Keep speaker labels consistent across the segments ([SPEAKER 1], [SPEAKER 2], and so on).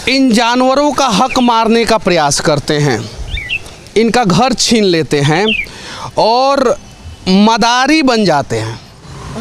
[SPEAKER 1] इन जानवरों का हक मारने का प्रयास करते हैं, इनका घर छीन लेते हैं और मदारी बन जाते हैं।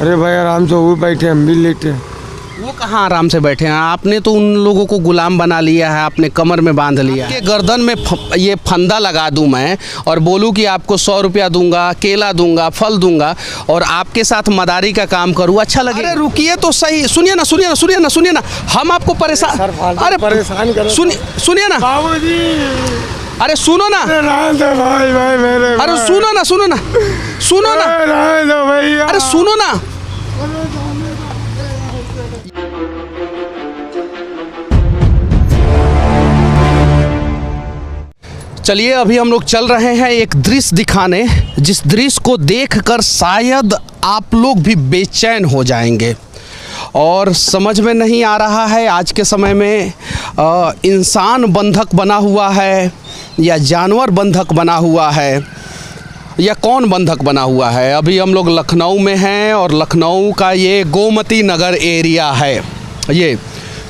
[SPEAKER 2] अरे भाई आराम से वो बैठे, हम भी लेटे हैं।
[SPEAKER 1] वो कहाँ आराम से बैठे हैं? आपने तो उन लोगों को गुलाम बना लिया है, आपने कमर में बांध लिया है। गर्दन में ये फंदा लगा दूं मैं और बोलूं कि आपको 100 रुपया दूंगा, केला दूंगा, फल दूंगा और आपके साथ मदारी का काम करूं, अच्छा लगे? अरे रुकिए तो सही, सुनिए ना, हम आपको परेशान, अरे
[SPEAKER 2] परेशान करो,
[SPEAKER 1] सुनिए ना
[SPEAKER 2] बाबूजी,
[SPEAKER 1] अरे सुनो ना,
[SPEAKER 2] भाई मेरे,
[SPEAKER 1] अरे सुनो ना, अरे सुनो ना। चलिए अभी हम लोग चल रहे हैं एक दृश्य दिखाने, जिस दृश्य को देखकर शायद आप लोग भी बेचैन हो जाएंगे और समझ में नहीं आ रहा है आज के समय में इंसान बंधक बना हुआ है या जानवर बंधक बना हुआ है या कौन बंधक बना हुआ है। अभी हम लोग लखनऊ में हैं और लखनऊ का ये गोमती नगर एरिया है, ये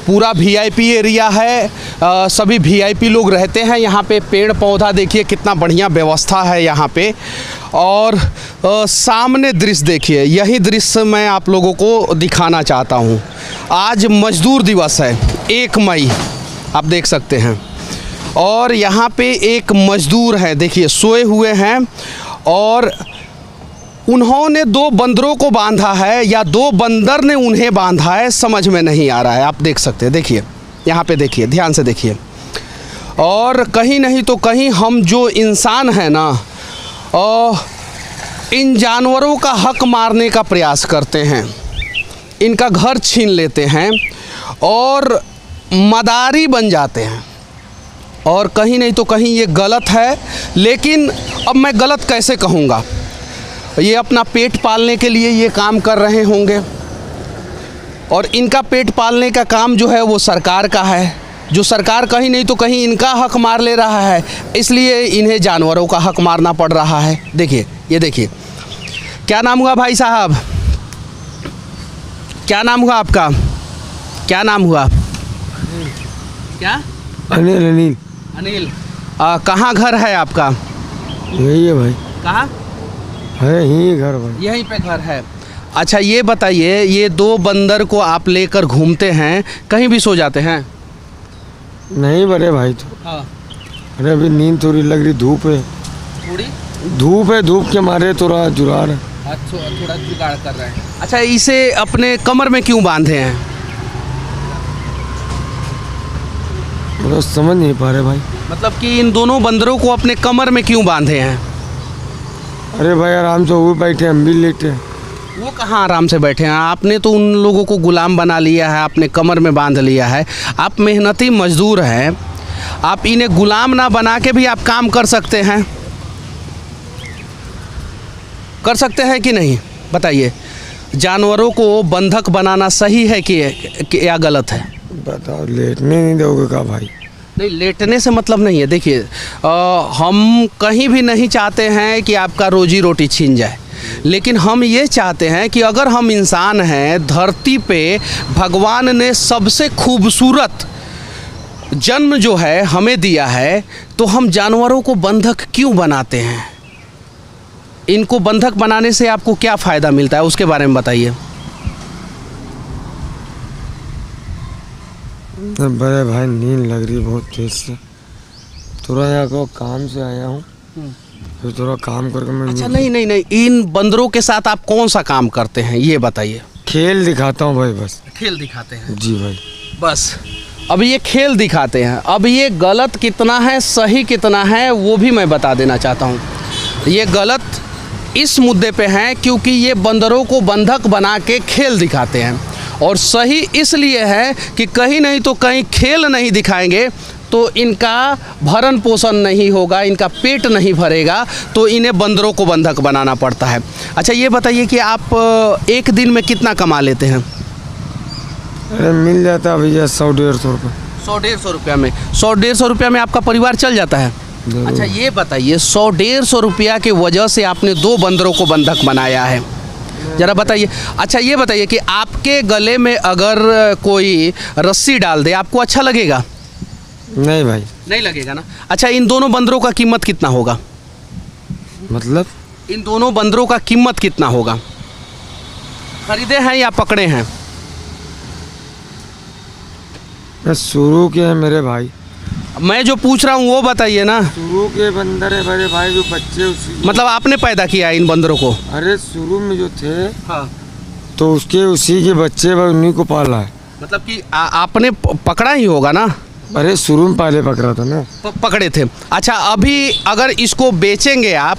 [SPEAKER 1] पूरा वीआईपी एरिया है, सभी वीआईपी लोग रहते हैं यहाँ पे। पेड़ पौधा देखिए कितना बढ़िया व्यवस्था है यहाँ पे और सामने दृश्य देखिए, यही दृश्य मैं आप लोगों को दिखाना चाहता हूँ। आज मजदूर दिवस है, 1 मई, आप देख सकते हैं और यहाँ पे एक मजदूर है, देखिए सोए हुए हैं और उन्होंने 2 बंदरों को बांधा है या 2 बंदर ने उन्हें बांधा है, समझ में नहीं आ रहा है। आप देख सकते हैं, देखिए यहाँ पे देखिए, ध्यान से देखिए। और कहीं नहीं तो कहीं हम जो इंसान हैं ना, इन जानवरों का हक मारने का प्रयास करते हैं, इनका घर छीन लेते हैं और मदारी बन जाते हैं। और कहीं नहीं तो कहीं ये गलत है, लेकिन अब मैं गलत कैसे कहूँगा, ये अपना पेट पालने के लिए ये काम कर रहे होंगे और इनका पेट पालने का काम जो है वो सरकार का है, जो सरकार कहीं नहीं तो कहीं इनका हक मार ले रहा है, इसलिए इन्हें जानवरों का हक मारना पड़ रहा है। देखिए, ये देखिए, क्या नाम हुआ भाई साहब? क्या नाम हुआ आपका? क्या नाम हुआ? क्या? अनिल। कहाँ घर है आपका?
[SPEAKER 2] यही है भाई।
[SPEAKER 1] कहाँ
[SPEAKER 2] है? यही घर भाई।
[SPEAKER 1] यहीं पे घर है। अच्छा ये बताइए, ये 2 बंदर को आप लेकर घूमते हैं, कहीं भी सो जाते हैं?
[SPEAKER 2] नहीं बड़े भाई, तो
[SPEAKER 1] हाँ।
[SPEAKER 2] अरे अभी नींद थोड़ी लग रही, धूप है, धूप के मारे थोड़ा जुगाड़ है।
[SPEAKER 1] अच्छा, थोड़ा जुगाड़ कर रहे हैं। अच्छा, इसे अपने कमर में क्यों बांधे हैं?
[SPEAKER 2] मतलब समझ नहीं पा रहे भाई।
[SPEAKER 1] मतलब कि इन दोनों बंदरों को अपने कमर में क्यों बांधे हैं?
[SPEAKER 2] अरे भाई आराम से वो बैठे, हम भी लेटे हैं।
[SPEAKER 1] वो कहाँ आराम से बैठे हैं? आपने तो उन लोगों को गुलाम बना लिया है, आपने कमर में बांध लिया है। आप मेहनती मजदूर हैं, आप इन्हें गुलाम ना बना के भी आप काम कर सकते हैं, कर सकते हैं कि नहीं? बताइए, जानवरों को बंधक बनाना सही है कि या गलत है?
[SPEAKER 2] बताओ, लेटने नहीं दोगे का भाई?
[SPEAKER 1] नहीं, लेटने से मतलब नहीं है। देखिए, हम कहीं भी नहीं चाहते हैं कि आपका रोजी रोटी छीन जाए, लेकिन हम ये चाहते हैं कि अगर हम इंसान हैं, धरती पे भगवान ने सबसे खूबसूरत जन्म जो है हमें दिया है, तो हम जानवरों को बंधक क्यों बनाते हैं? इनको बंधक बनाने से आपको क्या फ़ायदा मिलता है, उसके बारे में बताइए।
[SPEAKER 2] बड़े भाई नींद लग रही है बहुत तेज से, थोड़ा यहाँ को काम से आया हूँ, फिर थोड़ा काम करके मैं।
[SPEAKER 1] अच्छा नहीं, इन बंदरों के साथ आप कौन सा काम करते हैं ये बताइए।
[SPEAKER 2] खेल दिखाता हूँ भाई, बस
[SPEAKER 1] खेल दिखाते हैं?
[SPEAKER 2] जी भाई,
[SPEAKER 1] बस। अब ये खेल दिखाते हैं, अब ये गलत कितना है सही कितना है वो भी मैं बता देना चाहता हूँ। ये गलत इस मुद्दे पे हैं क्योंकि ये बंदरों को बंधक बना के खेल दिखाते हैं, और सही इसलिए है कि कहीं नहीं तो कहीं खेल नहीं दिखाएंगे तो इनका भरण पोषण नहीं होगा, इनका पेट नहीं भरेगा, तो इन्हें बंदरों को बंधक बनाना पड़ता है। अच्छा ये बताइए कि आप एक दिन में कितना कमा लेते हैं?
[SPEAKER 2] अरे मिल जाता भैया 100-150 रुपये।
[SPEAKER 1] 100-150 रुपया में, 100-150 रुपया में आपका परिवार चल जाता है? अच्छा ये बताइए, 100-150 रुपया के वजह से आपने 2 बंदरों को बंधक बनाया है, ज़रा बताइए। अच्छा ये बताइए कि आपके गले में अगर कोई रस्सी डाल दे आपको अच्छा लगेगा?
[SPEAKER 2] नहीं भाई।
[SPEAKER 1] नहीं लगेगा ना। अच्छा, इन दोनों बंदरों का कीमत कितना होगा?
[SPEAKER 2] मतलब
[SPEAKER 1] इन दोनों बंदरों का कीमत कितना होगा? खरीदे हैं या पकड़े हैं?
[SPEAKER 2] मैं शुरू के हैं मेरे भाई।
[SPEAKER 1] मैं जो पूछ रहा हूँ वो बताइए ना।
[SPEAKER 2] शुरू के बंदर है मेरे भाई, जो बच्चे उसी
[SPEAKER 1] मतलब आपने पैदा किया इन बंदरों को?
[SPEAKER 2] अरे शुरू में जो थे
[SPEAKER 1] हाँ।
[SPEAKER 2] तो उसके उसी के बच्चे भाई, उन्हीं को पाला है।
[SPEAKER 1] मतलब कि आपने पकड़ा ही होगा ना?
[SPEAKER 2] अरे शुरू में पहले पकड़ा था ना।
[SPEAKER 1] पकड़े थे। अच्छा, अभी अगर इसको बेचेंगे आप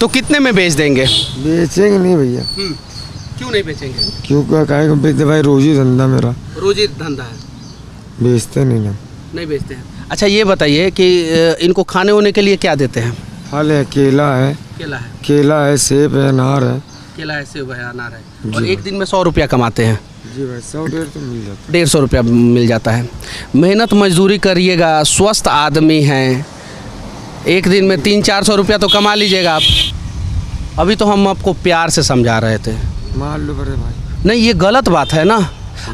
[SPEAKER 1] तो कितने में बेच देंगे?
[SPEAKER 2] बेचेंगे नहीं भैया।
[SPEAKER 1] क्यों नहीं बेचेंगे?
[SPEAKER 2] क्यों काहे को बेचते भाई, रोजी धंधा मेरा।
[SPEAKER 1] रोजी धंधा है,
[SPEAKER 2] बेचते नहीं ना।
[SPEAKER 1] नहीं बेचते हैं। अच्छा, ये बताइए कि इनको खाने होने के लिए क्या देते हैं?
[SPEAKER 2] फल है, केला है। केला है, सेब है, अनार है।
[SPEAKER 1] केला है, सेब है, अनार है। और एक दिन में 100 रुपया कमाते हैं?
[SPEAKER 2] जी भाई, 100-150 तो मिल जाता है।
[SPEAKER 1] 150 रुपया मिल जाता है। मेहनत मजदूरी करिएगा, स्वस्थ आदमी हैं, एक दिन में 300-400 रुपया तो कमा लीजिएगा आप। अभी तो हम आपको प्यार से समझा रहे थे।
[SPEAKER 2] मान लो बड़े भाई।
[SPEAKER 1] नहीं, ये गलत बात है ना।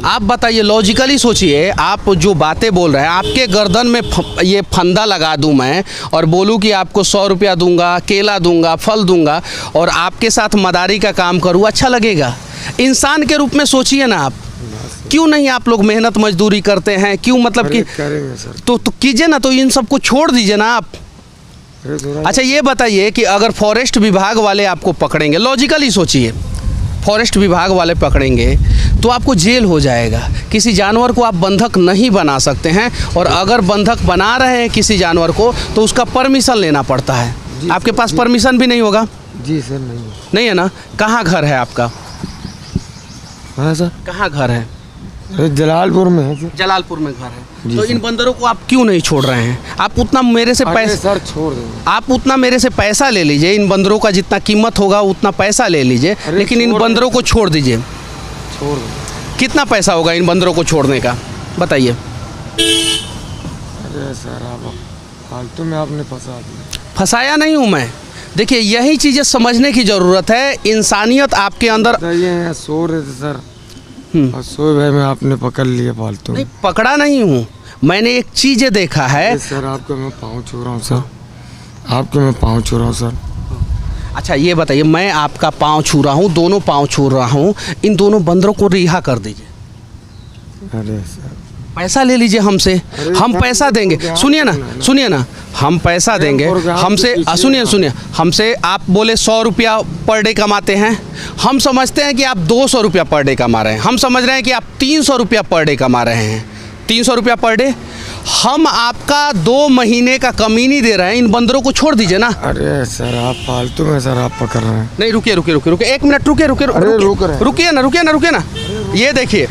[SPEAKER 1] आप बताइए, लॉजिकली सोचिए, आप जो बातें बोल रहे हैं, आपके गर्दन में ये फंदा लगा दूं मैं और बोलूं कि आपको 100 रुपया दूंगा, केला दूंगा, फल दूंगा और आपके साथ मदारी का काम करूं, अच्छा लगेगा? इंसान के रूप में सोचिए ना आप। क्यों नहीं आप लोग मेहनत मजदूरी करते हैं? क्यों मतलब कि
[SPEAKER 2] करेंगे सर।
[SPEAKER 1] तो कीजिए ना, तो इन सबको छोड़ दीजिए ना आप। अच्छा, ये बताइए कि अगर फॉरेस्ट विभाग वाले आपको पकड़ेंगे, लॉजिकली सोचिए, फॉरेस्ट विभाग वाले पकड़ेंगे तो आपको जेल हो जाएगा। किसी जानवर को आप बंधक नहीं बना सकते हैं, और अगर बंधक बना रहे हैं किसी जानवर को तो उसका परमिशन लेना पड़ता है। आपके पास परमिशन भी नहीं होगा?
[SPEAKER 2] जी सर, नहीं
[SPEAKER 1] है ना। कहाँ घर है आपका?
[SPEAKER 2] हाँ सर।
[SPEAKER 1] कहाँ घर है?
[SPEAKER 2] अरे जलालपुर में है सर।
[SPEAKER 1] जलालपुर में घर है। तो
[SPEAKER 2] सर।
[SPEAKER 1] इन बंदरों को आप क्यों नहीं छोड़ रहे हैं? आप उतना मेरे से पैसा,
[SPEAKER 2] सर छोड़ देंगे।
[SPEAKER 1] आप उतना मेरे से पैसा ले लीजिए, इन बंदरों का जितना कीमत होगा उतना पैसा ले लीजिए, लेकिन इन बंदरों को छोड़ दीजिए।
[SPEAKER 2] छोड़ देंगे।
[SPEAKER 1] कितना पैसा होगा इन बंदरों को छोड़ने का, बताइए?
[SPEAKER 2] अरे सर, आप फालतू में आपने फंसा दिया।
[SPEAKER 1] फंसाया नहीं हूँ मैं। देखिए, यही चीज़ें समझने की ज़रूरत है। इंसानियत आपके अंदर।
[SPEAKER 2] ये सो रहे थे सर, और सोए भाई में आपने पकड़ लिया फालतू।
[SPEAKER 1] नहीं, पकड़ा नहीं हूँ, मैंने एक चीज़ देखा है।
[SPEAKER 2] सर आपको मैं पाँव छू रहा हूँ सर, आपके मैं पाँव छू रहा हूँ सर।
[SPEAKER 1] अच्छा, ये बताइए, मैं आपका पाँव छू रहा हूँ, दोनों पाँव छू रहा हूँ, इन दोनों बंदरों को रिहा कर दीजिए।
[SPEAKER 2] अरे सर,
[SPEAKER 1] पैसा ले लीजिए हमसे, हम पैसा देंगे। सुनिए ना, हम पैसा देंगे हमसे। सुनिए, हमसे आप बोले 100 रुपया पर डे कमाते हैं, हम समझते हैं कि आप 200 रुपया पर डे कमा रहे हैं। हम समझ रहे हैं कि आप 300 रुपया पर डे कमा रहे हैं। 300 रुपया पर डे हम आपका 2 महीने का कमीनी दे रहे हैं। इन बंदरों को छोड़ दीजिए ना।
[SPEAKER 2] अरे सर, आप फालतू में सर आप पकड़ रहे हैं।
[SPEAKER 1] नहीं, रुकिए, एक मिनट, रुकिए ना। ये देखिए,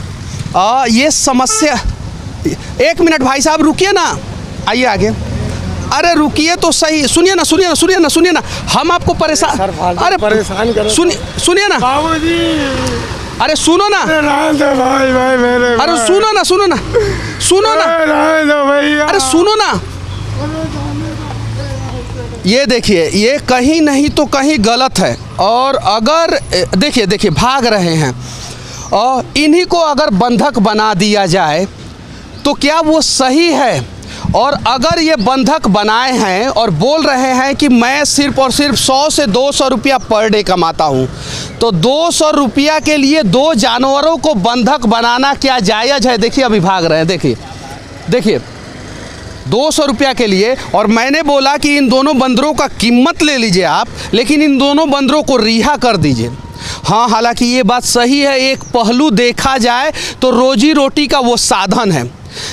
[SPEAKER 1] ये समस्या, एक मिनट भाई साहब, रुकिए ना, आइए आगे। अरे रुकिए तो सही, सुनिए ना, हम आपको परेशान, अरे
[SPEAKER 2] परेशान कर,
[SPEAKER 1] सुनिए ना
[SPEAKER 2] बाबूजी।
[SPEAKER 1] अरे सुनो ना,
[SPEAKER 2] भाई मेरे,
[SPEAKER 1] अरे सुनो ना, अरे सुनो ना। ये देखिए, ये कहीं नहीं तो कहीं गलत है। और अगर देखिए भाग रहे हैं, और इन्हीं को अगर बंधक बना दिया जाए तो क्या वो सही है? और अगर ये बंधक बनाए हैं और बोल रहे हैं कि मैं सिर्फ और सिर्फ 100 से 200 रुपया पर डे कमाता हूँ, तो 200 रुपया के लिए 2 जानवरों को बंधक बनाना क्या जायज़ है? देखिए, अभी भाग रहे हैं, देखिए 200 रुपया के लिए। और मैंने बोला कि इन दोनों बंदरों का कीमत ले लीजिए आप, लेकिन इन दोनों बंदरों को रिहा कर दीजिए। हाँ, हालांकि ये बात सही है, एक पहलू देखा जाए तो रोजी रोटी का वो साधन है,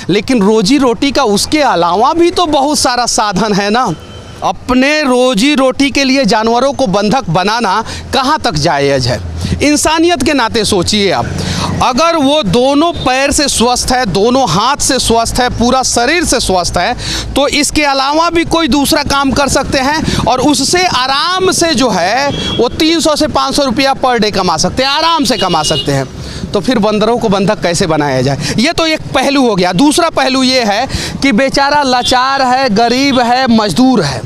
[SPEAKER 1] लेकिन रोजी रोटी का उसके अलावा भी तो बहुत सारा साधन है ना। अपने रोजी रोटी के लिए जानवरों को बंधक बनाना कहाँ तक जायज़ है? इंसानियत के नाते सोचिए आप, अगर वो दोनों पैर से स्वस्थ है, दोनों हाथ से स्वस्थ है, पूरा शरीर से स्वस्थ है, तो इसके अलावा भी कोई दूसरा काम कर सकते हैं और उससे आराम से जो है वो 300 से 500 रुपया पर डे कमा सकते हैं, आराम से कमा सकते हैं। तो फिर बंदरों को बंधक कैसे बनाया जाए? ये तो एक पहलू हो गया। दूसरा पहलू ये है कि बेचारा लाचार है, गरीब है, मजदूर है।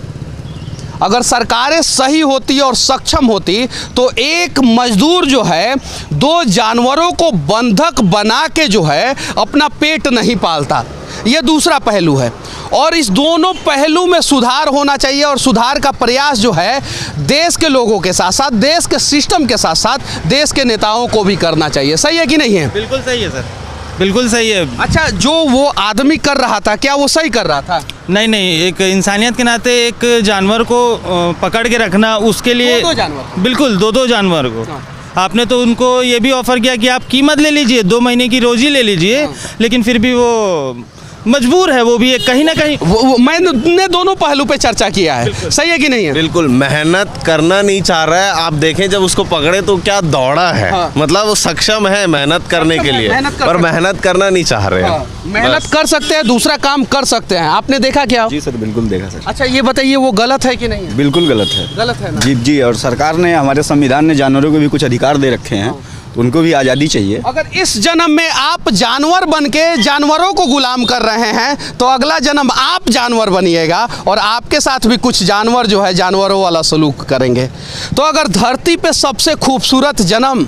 [SPEAKER 1] अगर सरकारें सही होती और सक्षम होती तो एक मजदूर जो है 2 जानवरों को बंधक बना के जो है अपना पेट नहीं पालता। ये दूसरा पहलू है। और इस दोनों पहलू में सुधार होना चाहिए और सुधार का प्रयास जो है देश के लोगों के साथ साथ, देश के सिस्टम के साथ साथ देश के नेताओं को भी करना चाहिए। सही है कि नहीं है?
[SPEAKER 3] बिल्कुल सही है सर, बिल्कुल सही है।
[SPEAKER 1] अच्छा, जो वो आदमी कर रहा था क्या वो सही कर रहा था?
[SPEAKER 3] नहीं, एक इंसानियत के नाते एक जानवर को पकड़ के रखना, उसके लिए
[SPEAKER 1] दो जानवर,
[SPEAKER 3] बिल्कुल दो जानवर को आपने तो उनको ये भी ऑफर किया कि आप कीमत ले लीजिए, 2 महीने की रोजी ले लीजिए, लेकिन फिर भी वो मजबूर है, वो भी एक कहीं ना कहीं।
[SPEAKER 1] मैंने दोनों पहलू पे चर्चा किया है। सही है कि नहीं है?
[SPEAKER 4] बिल्कुल मेहनत करना नहीं चाह रहा है। आप देखें जब उसको पकड़े तो क्या दौड़ा है।
[SPEAKER 1] हाँ।
[SPEAKER 4] मतलब वो सक्षम है मेहनत करने के लिए, पर मेहनत करना नहीं चाह रहे हैं।
[SPEAKER 1] मेहनत कर सकते हैं, दूसरा काम कर सकते हैं। आपने देखा क्या?
[SPEAKER 5] जी सर, बिल्कुल देखा सर।
[SPEAKER 1] अच्छा, ये बताइए वो गलत है कि नहीं है?
[SPEAKER 5] बिल्कुल गलत है।
[SPEAKER 1] गलत है ना?
[SPEAKER 5] जी जी, और सरकार ने, हमारे संविधान ने जानवरों को भी कुछ अधिकार दे रखे हैं, तो उनको भी आज़ादी चाहिए।
[SPEAKER 1] अगर इस जन्म में आप जानवर बन के जानवरों को गुलाम कर रहे हैं तो अगला जन्म आप जानवर बनिएगा और आपके साथ भी कुछ जानवर जो है जानवरों वाला सलूक करेंगे। तो अगर धरती पे सबसे खूबसूरत जन्म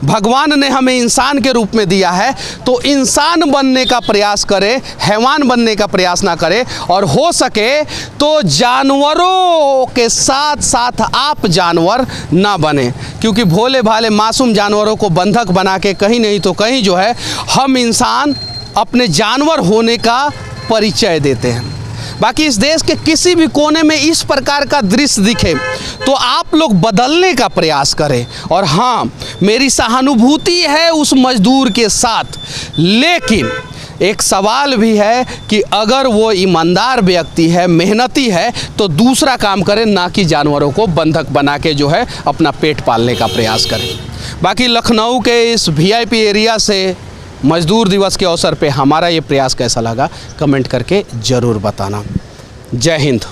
[SPEAKER 1] भगवान ने हमें इंसान के रूप में दिया है तो इंसान बनने का प्रयास करें, हैवान बनने का प्रयास ना करें, और हो सके तो जानवरों के साथ साथ आप जानवर ना बने, क्योंकि भोले भाले मासूम जानवरों को बंधक बना के कहीं नहीं तो कहीं जो है हम इंसान अपने जानवर होने का परिचय देते हैं। बाकी इस देश के किसी भी कोने में इस प्रकार का दृश्य दिखे तो आप लोग बदलने का प्रयास करें। और हाँ, मेरी सहानुभूति है उस मजदूर के साथ, लेकिन एक सवाल भी है कि अगर वो ईमानदार व्यक्ति है, मेहनती है, तो दूसरा काम करें, ना कि जानवरों को बंधक बना के जो है अपना पेट पालने का प्रयास करें। बाकी लखनऊ के इस VIP एरिया से मजदूर दिवस के अवसर पे हमारा ये प्रयास कैसा लगा कमेंट करके ज़रूर बताना। जय हिंद।